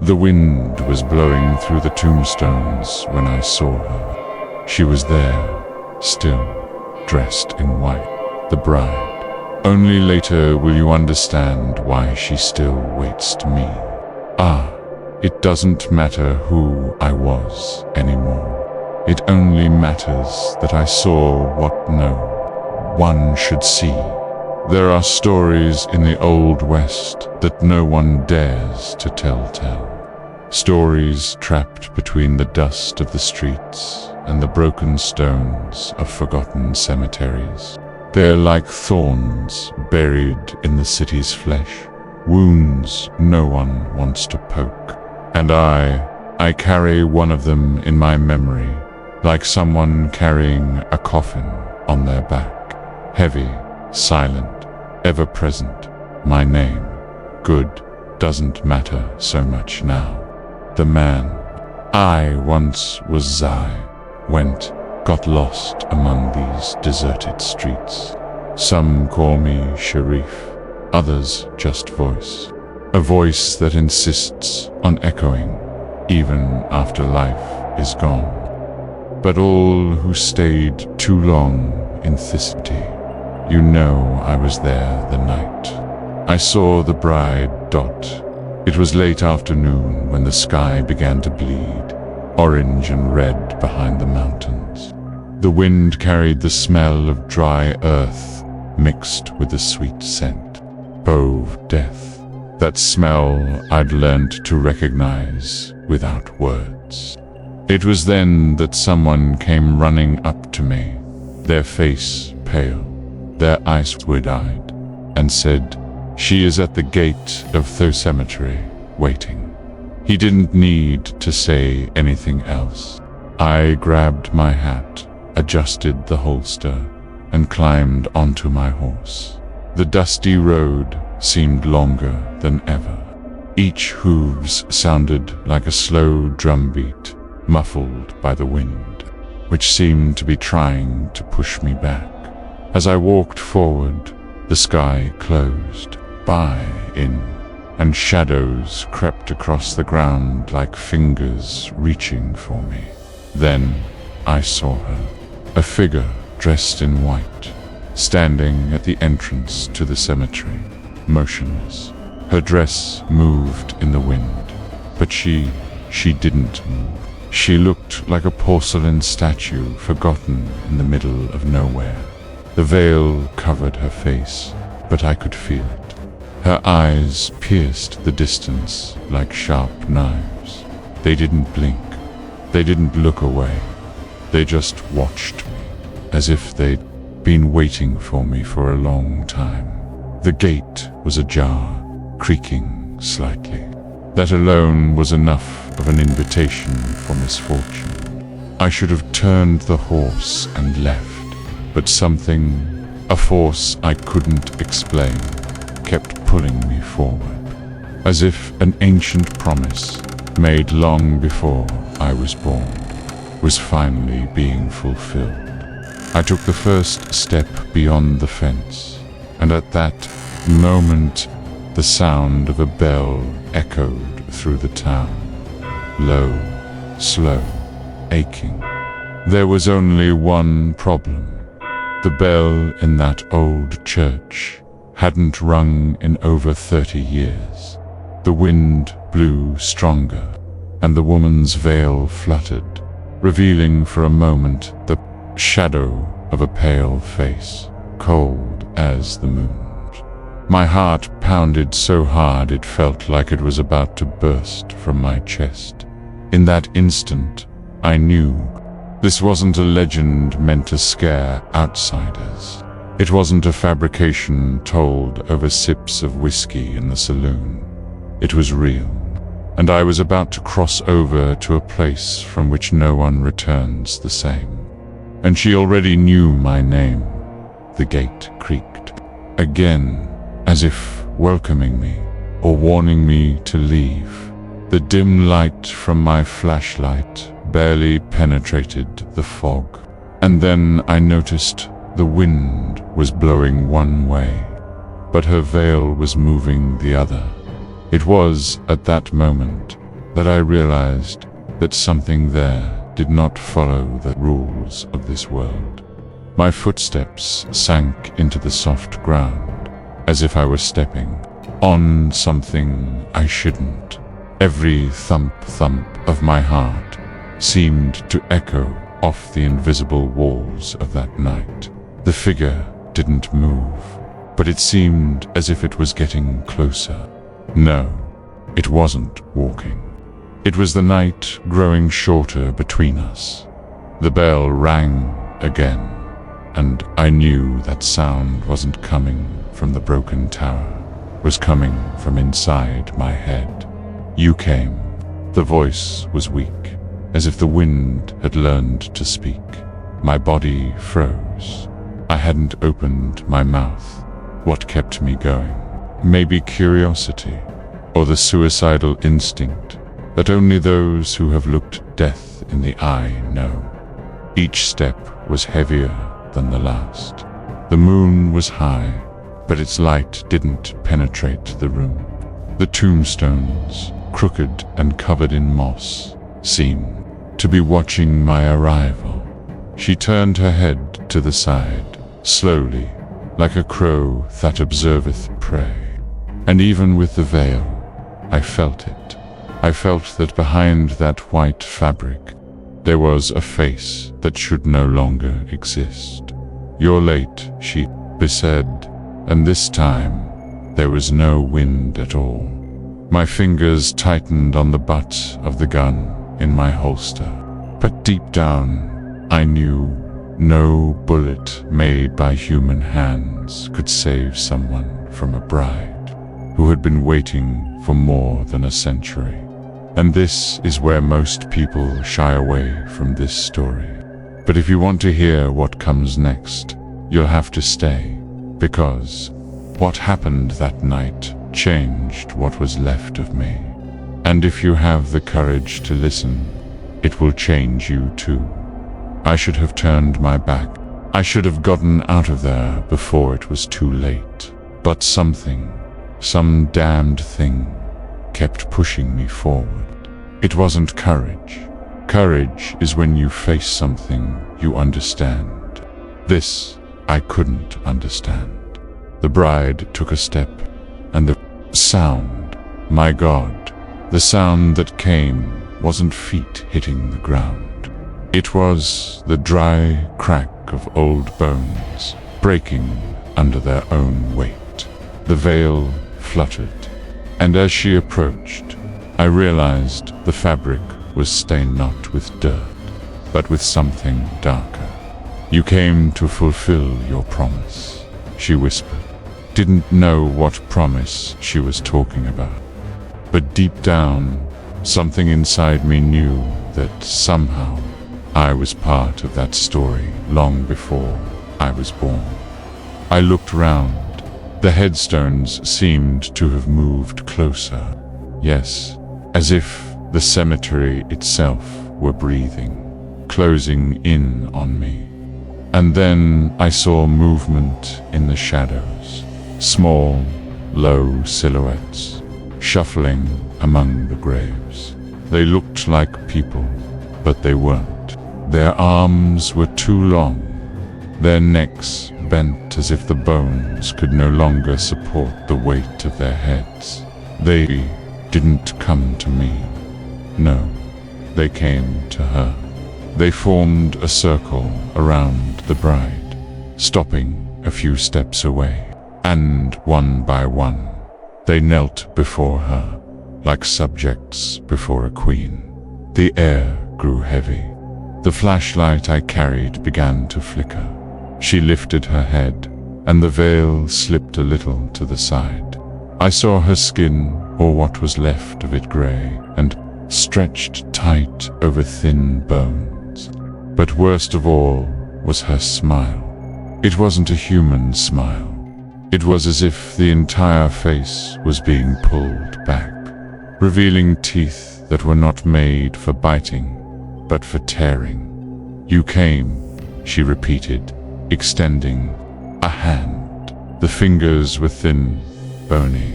The wind was blowing through the tombstones when I saw her. She was there, still, dressed in white, the bride. Only later will you understand why she still waits to me. It doesn't matter who I was anymore. It only matters that I saw what no one should see. There are stories in the Old West that no one dares to tell. Stories trapped between the dust of the streets and the broken stones of forgotten cemeteries. They're like thorns buried in the city's flesh, wounds no one wants to poke. And I carry one of them in my memory, like someone carrying a coffin on their back. Heavy, silent, ever present. My name, good, doesn't matter so much now. The man I once was Zai got lost among these deserted streets. Some call me Sharif, others just voice. A voice that insists on echoing, even after life is gone. But all who stayed too long in this city, you know I was there the night. I saw the bride Dot. It was late afternoon when the sky began to bleed, orange and red behind the mountains. The wind carried the smell of dry earth mixed with the sweet scent of death. That smell I'd learned to recognize without words. It was then that someone came running up to me, their face pale, their eyes wide-eyed, and said, "She is at the gate of the cemetery, waiting." He didn't need to say anything else. I grabbed my hat, adjusted the holster, and climbed onto my horse. The dusty road seemed longer than ever. Each hooves sounded like a slow drumbeat, muffled by the wind, which seemed to be trying to push me back. As I walked forward, the sky closed in, and shadows crept across the ground like fingers reaching for me. Then I saw her, a figure dressed in white, standing at the entrance to the cemetery, motionless. Her dress moved in the wind, but she didn't move. She looked like a porcelain statue forgotten in the middle of nowhere. The veil covered her face, but I could feel it. Her eyes pierced the distance like sharp knives. They didn't blink. They didn't look away. They just watched me, as if they'd been waiting for me for a long time. The gate was ajar, creaking slightly. That alone was enough of an invitation for misfortune. I should have turned the horse and left, but something, a force I couldn't explain, kept pulling me forward, as if an ancient promise made long before I was born was finally being fulfilled. I took the first step beyond the fence, and at that moment the sound of a bell echoed through the town, low, slow, aching. There was only one problem. The bell in that old church hadn't rung in over 30 years. The wind blew stronger, and the woman's veil fluttered, revealing for a moment the shadow of a pale face, cold as the moon. My heart pounded so hard it felt like it was about to burst from my chest. In that instant, I knew this wasn't a legend meant to scare outsiders. It wasn't a fabrication told over sips of whiskey in the saloon. It was real, and I was about to cross over to a place from which no one returns the same. And she already knew my name. The gate creaked again, as if welcoming me or warning me to leave. The dim light from my flashlight barely penetrated the fog, and then I noticed the wind was blowing one way, but her veil was moving the other. It was, at that moment, that I realized that something there did not follow the rules of this world. My footsteps sank into the soft ground, as if I were stepping on something I shouldn't. Every thump of my heart seemed to echo off the invisible walls of that night. The figure didn't move, but it seemed as if it was getting closer. No, it wasn't walking. It was the night growing shorter between us. The bell rang again, and I knew that sound wasn't coming from the broken tower, was coming from inside my head. You came. The voice was weak, as if the wind had learned to speak. My body froze. I hadn't opened my mouth. What kept me going? Maybe curiosity, or the suicidal instinct that only those who have looked death in the eye know. Each step was heavier than the last. The moon was high, but its light didn't penetrate the room. The tombstones, crooked and covered in moss, seemed to be watching my arrival. She turned her head to the side, slowly, like a crow that observeth prey. And even with the veil, I felt it. I felt that behind that white fabric, there was a face that should no longer exist. "You're late," she said, and this time, there was no wind at all. My fingers tightened on the butt of the gun in my holster, but deep down, I knew no bullet made by human hands could save someone from a bride who had been waiting for more than a century. And this is where most people shy away from this story. But if you want to hear what comes next, you'll have to stay, because what happened that night changed what was left of me. And if you have the courage to listen, it will change you too. I should have turned my back. I should have gotten out of there before it was too late. But something, some damned thing, kept pushing me forward. It wasn't courage. Courage is when you face something you understand. This I couldn't understand. The bride took a step, and the sound, my God, the sound that came wasn't feet hitting the ground. It was the dry crack of old bones breaking under their own weight. The veil fluttered, and as she approached, I realized the fabric was stained not with dirt, but with something darker. "You came to fulfill your promise," she whispered. Didn't know what promise she was talking about, but deep down, something inside me knew that somehow I was part of that story long before I was born. I looked round. The headstones seemed to have moved closer. Yes, as if the cemetery itself were breathing, closing in on me. And then I saw movement in the shadows, small, low silhouettes, shuffling among the graves. They looked like people, but they weren't. Their arms were too long, their necks bent as if the bones could no longer support the weight of their heads. They didn't come to me. No, they came to her. They formed a circle around the bride, stopping a few steps away, and one by one, they knelt before her, like subjects before a queen. The air grew heavy. The flashlight I carried began to flicker. She lifted her head, and the veil slipped a little to the side. I saw her skin, or what was left of it, gray and stretched tight over thin bones. But worst of all was her smile. It wasn't a human smile. It was as if the entire face was being pulled back, revealing teeth that were not made for biting, but for tearing. "You came," she repeated, extending a hand. The fingers were thin, bony,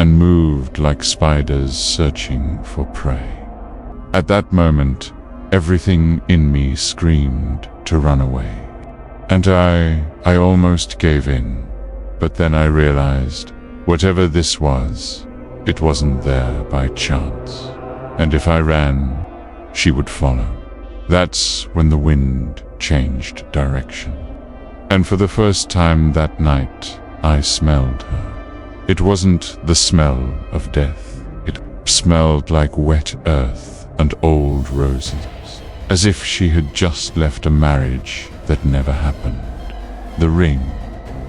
and moved like spiders searching for prey. At that moment, everything in me screamed to run away. And I almost gave in. But then I realized, whatever this was, it wasn't there by chance. And if I ran, she would follow. That's when the wind changed direction. And for the first time that night, I smelled her. It wasn't the smell of death. It smelled like wet earth and old roses, as if she had just left a marriage that never happened. "The ring.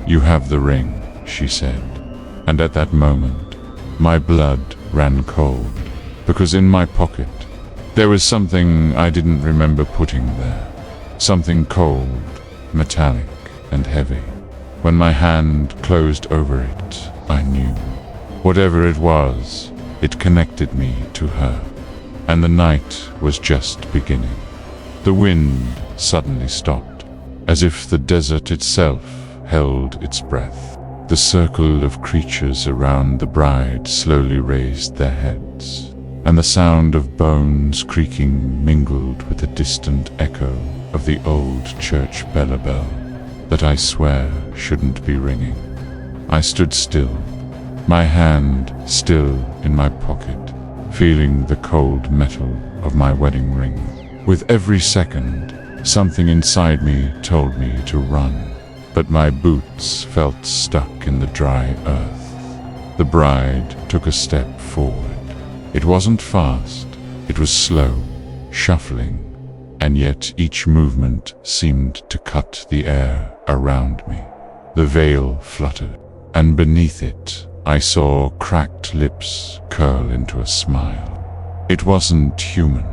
You have the ring," she said. And at that moment, my blood ran cold, because in my pocket, there was something I didn't remember putting there. Something cold, metallic, and heavy. When my hand closed over it, I knew. Whatever it was, it connected me to her. And the night was just beginning. The wind suddenly stopped, as if the desert itself held its breath. The circle of creatures around the bride slowly raised their heads, and the sound of bones creaking mingled with the distant echo of the old church bell that I swear shouldn't be ringing. I stood still, my hand still in my pocket, feeling the cold metal of my wedding ring. With every second, something inside me told me to run, but my boots felt stuck in the dry earth. The bride took a step forward. It wasn't fast, it was slow, shuffling, and yet each movement seemed to cut the air around me. The veil fluttered, and beneath it, I saw cracked lips curl into a smile. It wasn't human.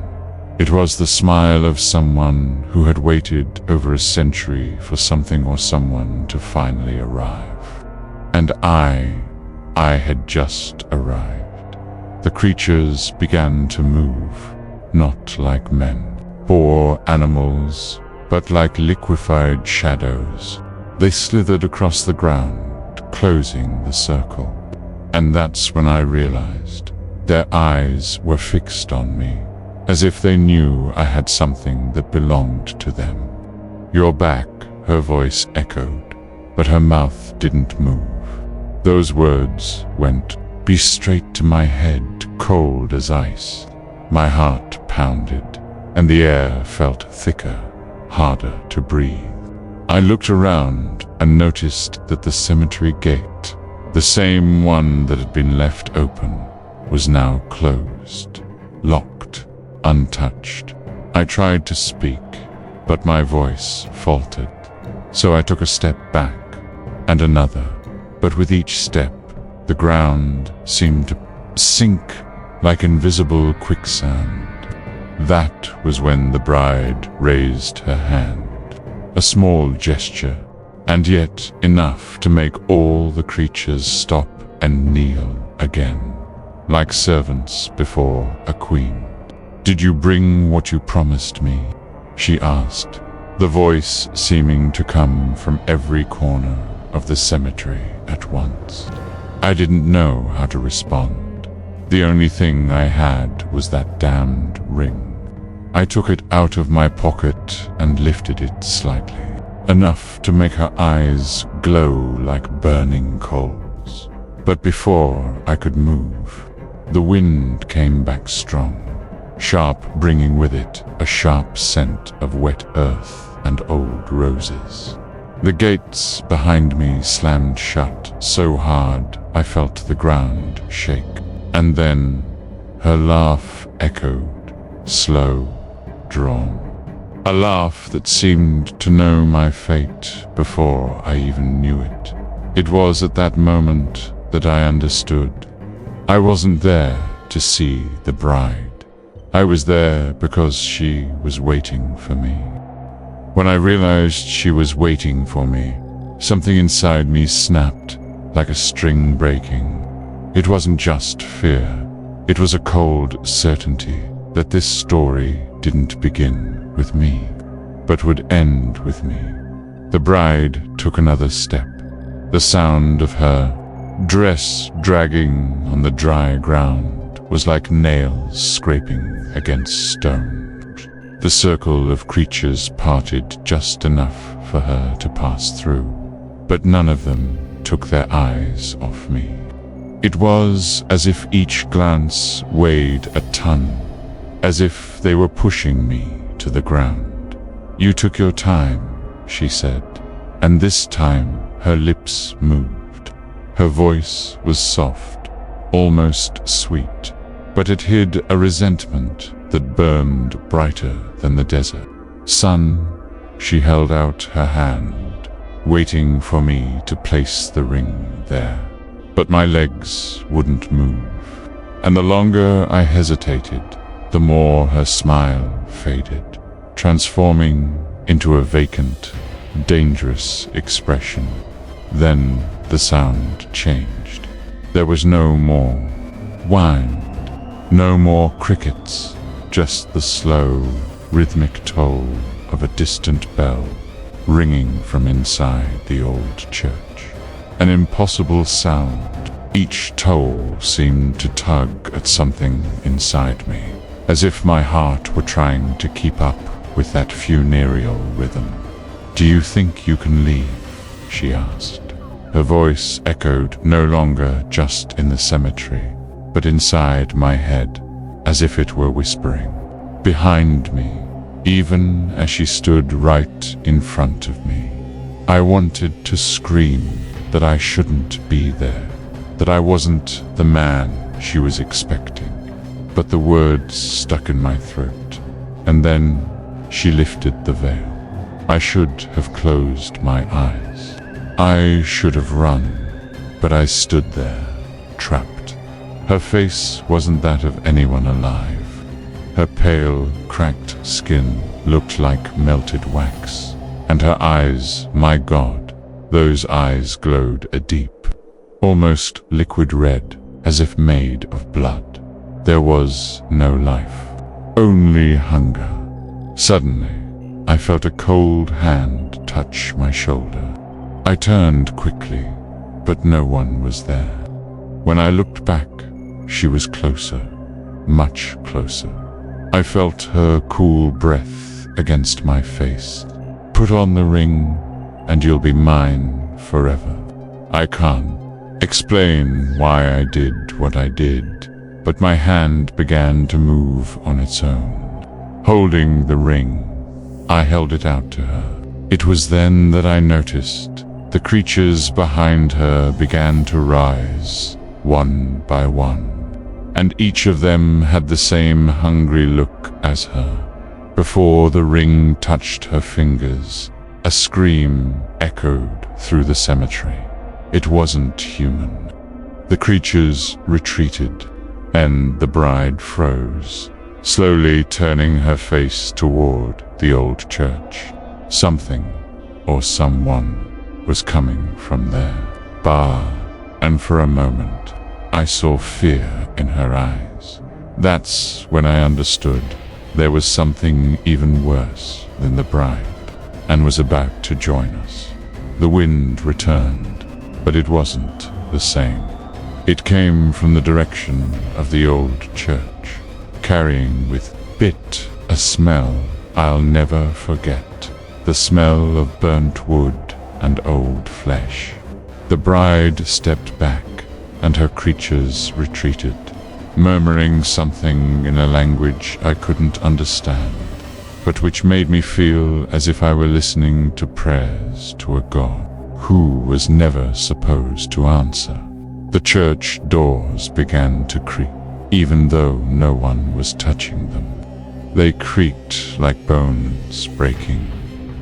It was the smile of someone who had waited over a century for something or someone to finally arrive. And I had just arrived. The creatures began to move, not like men or animals, but like liquefied shadows. They slithered across the ground, closing the circle. And that's when I realized their eyes were fixed on me, as if they knew I had something that belonged to them. "You're back," her voice echoed, but her mouth didn't move. Those words went be straight to my head, cold as ice. My heart pounded, and the air felt thicker, harder to breathe. I looked around and noticed that the cemetery gate, the same one that had been left open, was now closed, locked, untouched. I tried to speak, but my voice faltered. So I took a step back, and another, but with each step, the ground seemed to sink like invisible quicksand. That was when the bride raised her hand, a small gesture, and yet enough to make all the creatures stop and kneel again, like servants before a queen. "Did you bring what you promised me?" she asked, the voice seeming to come from every corner of the cemetery at once. I didn't know how to respond. The only thing I had was that damned ring. I took it out of my pocket and lifted it slightly, enough to make her eyes glow like burning coals. But before I could move, the wind came back strong, sharp, bringing with it a sharp scent of wet earth and old roses. The gates behind me slammed shut so hard I felt the ground shake. And then her laugh echoed, slow, drawn. A laugh that seemed to know my fate before I even knew it. It was at that moment that I understood. I wasn't there to see the bride. I was there because she was waiting for me. When I realized she was waiting for me, something inside me snapped like a string breaking. It wasn't just fear. It was a cold certainty that this story didn't begin with me, but would end with me. The bride took another step. The sound of her dress dragging on the dry ground was like nails scraping against stone. The circle of creatures parted just enough for her to pass through, but none of them took their eyes off me. It was as if each glance weighed a ton, as if they were pushing me to the ground. "You took your time," she said, and this time her lips moved. Her voice was soft, almost sweet, but it hid a resentment that burned brighter than the desert. "Son," she held out her hand, waiting for me to place the ring there. But my legs wouldn't move, and the longer I hesitated, the more her smile faded, transforming into a vacant, dangerous expression. Then the sound changed. There was no more wind, no more crickets, just the slow, rhythmic toll of a distant bell ringing from inside the old church. An impossible sound. Each toll seemed to tug at something inside me, as if my heart were trying to keep up with that funereal rhythm. "Do you think you can leave?" she asked. Her voice echoed no longer just in the cemetery, but inside my head, as if it were whispering. Behind me, even as she stood right in front of me. I wanted to scream that I shouldn't be there, that I wasn't the man she was expecting, but the words stuck in my throat. And then she lifted the veil. I should have closed my eyes. I should have run, but I stood there, trapped. Her face wasn't that of anyone alive. Her pale, cracked skin looked like melted wax, and her eyes, my God, those eyes glowed a deep, almost liquid red, as if made of blood. There was no life, only hunger. Suddenly, I felt a cold hand touch my shoulder. I turned quickly, but no one was there. When I looked back, she was closer, much closer. I felt her cool breath against my face. "Put on the ring, and you'll be mine forever." I can't explain why I did what I did, but my hand began to move on its own. Holding the ring, I held it out to her. It was then that I noticed the creatures behind her began to rise, one by one, and each of them had the same hungry look as her. Before the ring touched her fingers, a scream echoed through the cemetery. It wasn't human. The creatures retreated, and the bride froze, slowly turning her face toward the old church. Something, or someone, was coming from there. And for a moment, I saw fear in her eyes. That's when I understood there was something even worse than the bride, and was about to join us. The wind returned, but it wasn't the same. It came from the direction of the old church, carrying with it a smell I'll never forget, the smell of burnt wood and old flesh. The bride stepped back, and her creatures retreated, murmuring something in a language I couldn't understand, but which made me feel as if I were listening to prayers to a God who was never supposed to answer. The church doors began to creak, even though no one was touching them. They creaked like bones breaking,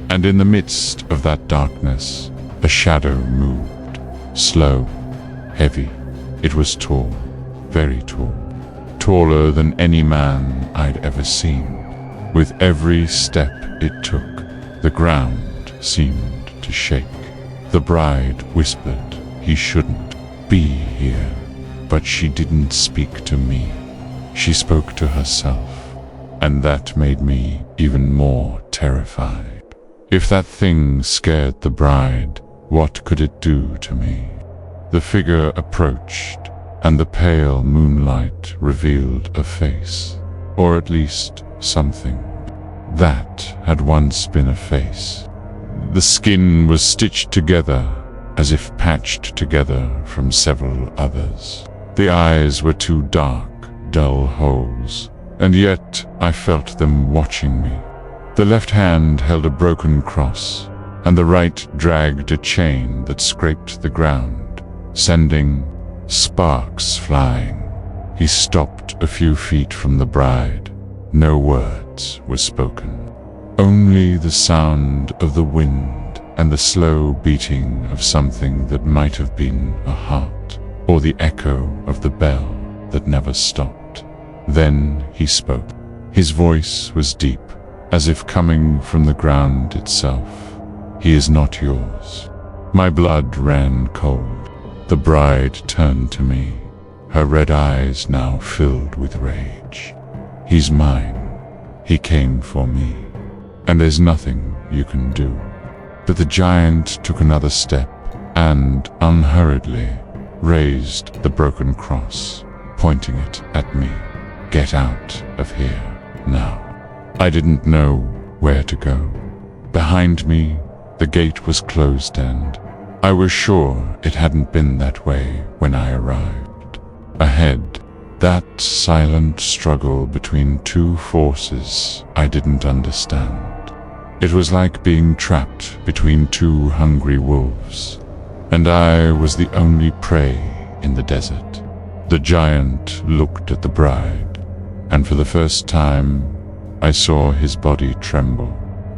and in the midst of that darkness, a shadow moved, slow, heavy. It was tall, very tall, taller than any man I'd ever seen. With every step it took, the ground seemed to shake. The bride whispered he shouldn't be here, but she didn't speak to me. She spoke to herself, and that made me even more terrified. If that thing scared the bride, what could it do to me? The figure approached, and the pale moonlight revealed a face, or at least something that had once been a face. The skin was stitched together, as if patched together from several others. The eyes were two dark, dull holes, and yet I felt them watching me. The left hand held a broken cross, and the right dragged a chain that scraped the ground, sending sparks flying. He stopped a few feet from the bride. No words were spoken, only the sound of the wind and the slow beating of something that might have been a heart, or the echo of the bell that never stopped. Then he spoke. His voice was deep, as if coming from the ground itself. "He is not yours." My blood ran cold. The bride turned to me, her red eyes now filled with rage. "He's mine. He came for me, and there's nothing you can do." But the giant took another step and, unhurriedly, raised the broken cross, pointing it at me. "Get out of here, now." I didn't know where to go. Behind me, the gate was closed, and I was sure it hadn't been that way when I arrived. Ahead, that silent struggle between two forces I didn't understand. It was like being trapped between two hungry wolves, and I was the only prey in the desert. The giant looked at the bride, and for the first time, I saw his body tremble,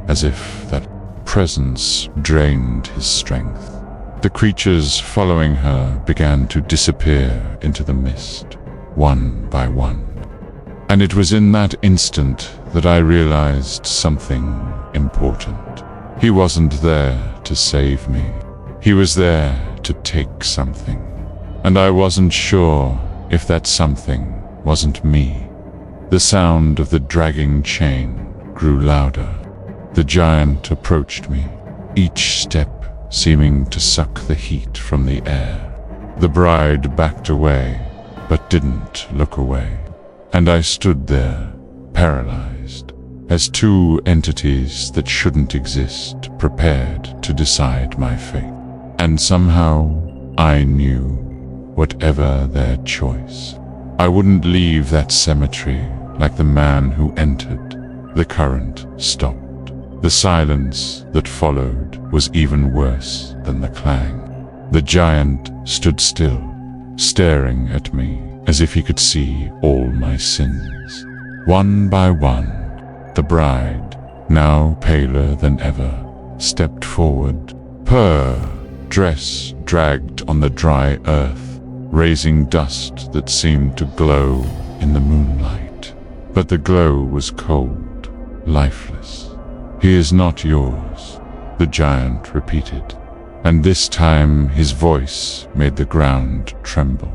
as if that presence drained his strength. The creatures following her began to disappear into the mist, one by one. And it was in that instant that I realized something important. He wasn't there to save me. He was there to take something. And I wasn't sure if that something wasn't me. The sound of the dragging chain grew louder. The giant approached me, each step seeming to suck the heat from the air. The bride backed away, but didn't look away. And I stood there, paralyzed, as two entities that shouldn't exist prepared to decide my fate. And somehow, I knew, whatever their choice, I wouldn't leave that cemetery like the man who entered. The current stopped. The silence that followed was even worse than the clang. The giant stood still, staring at me as if he could see all my sins. One by one, the bride, now paler than ever, stepped forward. Her dress dragged on the dry earth, raising dust that seemed to glow in the moonlight. But the glow was cold, lifeless. "He is not yours," the giant repeated, and this time his voice made the ground tremble.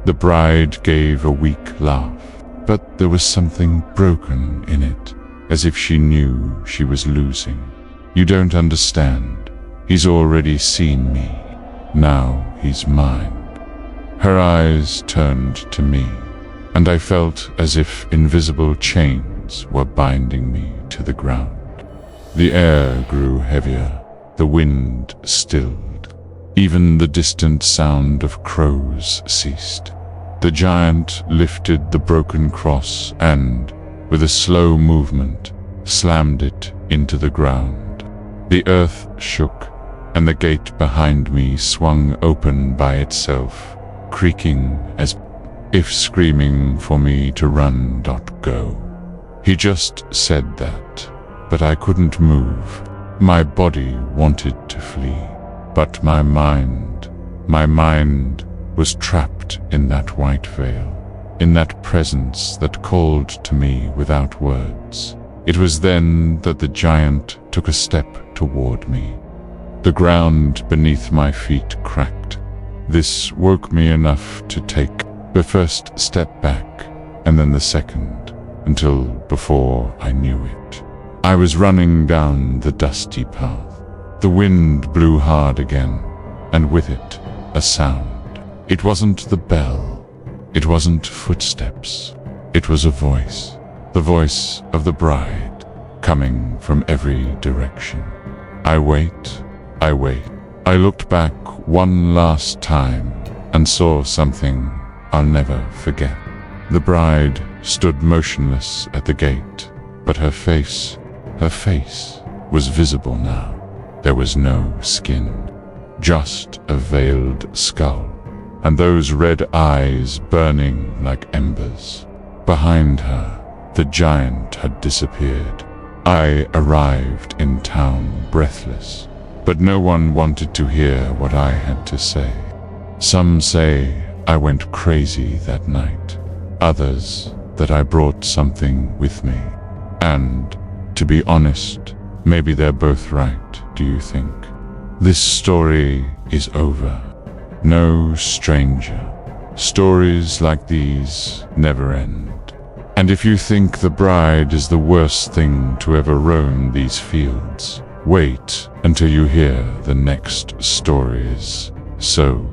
The bride gave a weak laugh, but there was something broken in it, as if she knew she was losing. "You don't understand. He's already seen me. Now he's mine." Her eyes turned to me, and I felt as if invisible chains were binding me to the ground. The air grew heavier, the wind stilled. Even the distant sound of crows ceased. The giant lifted the broken cross and, with a slow movement, slammed it into the ground. The earth shook, and the gate behind me swung open by itself, creaking as if screaming for me to run. Go. He just said that, but I couldn't move. My body wanted to flee, but my mind was trapped in that white veil, in that presence that called to me without words. It was then that the giant took a step toward me. The ground beneath my feet cracked. This woke me enough to take the first step back, and then the second, until before I knew it, I was running down the dusty path. The wind blew hard again, and with it, a sound. It wasn't the bell. It wasn't footsteps. It was a voice. The voice of the bride, coming from every direction. I wait. I looked back one last time and saw something I'll never forget. The bride stood motionless at the gate, but her face was visible now. There was no skin, just a veiled skull, and those red eyes burning like embers. Behind her, the giant had disappeared. I arrived in town breathless, but no one wanted to hear what I had to say. Some say I went crazy that night, others that I brought something with me. And, to be honest, maybe they're both right, do you think? This story is over. No stranger. Stories like these never end. And if you think the bride is the worst thing to ever roam these fields, wait until you hear the next stories. So,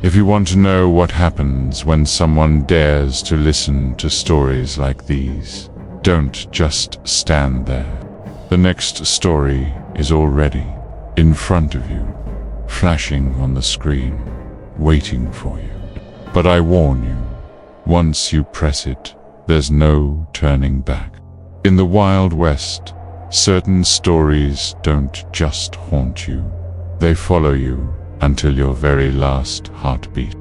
if you want to know what happens when someone dares to listen to stories like these, don't just stand there. The next story is already in front of you, flashing on the screen, waiting for you. But I warn you, once you press it, there's no turning back. In the Wild West, certain stories don't just haunt you. They follow you until your very last heartbeat.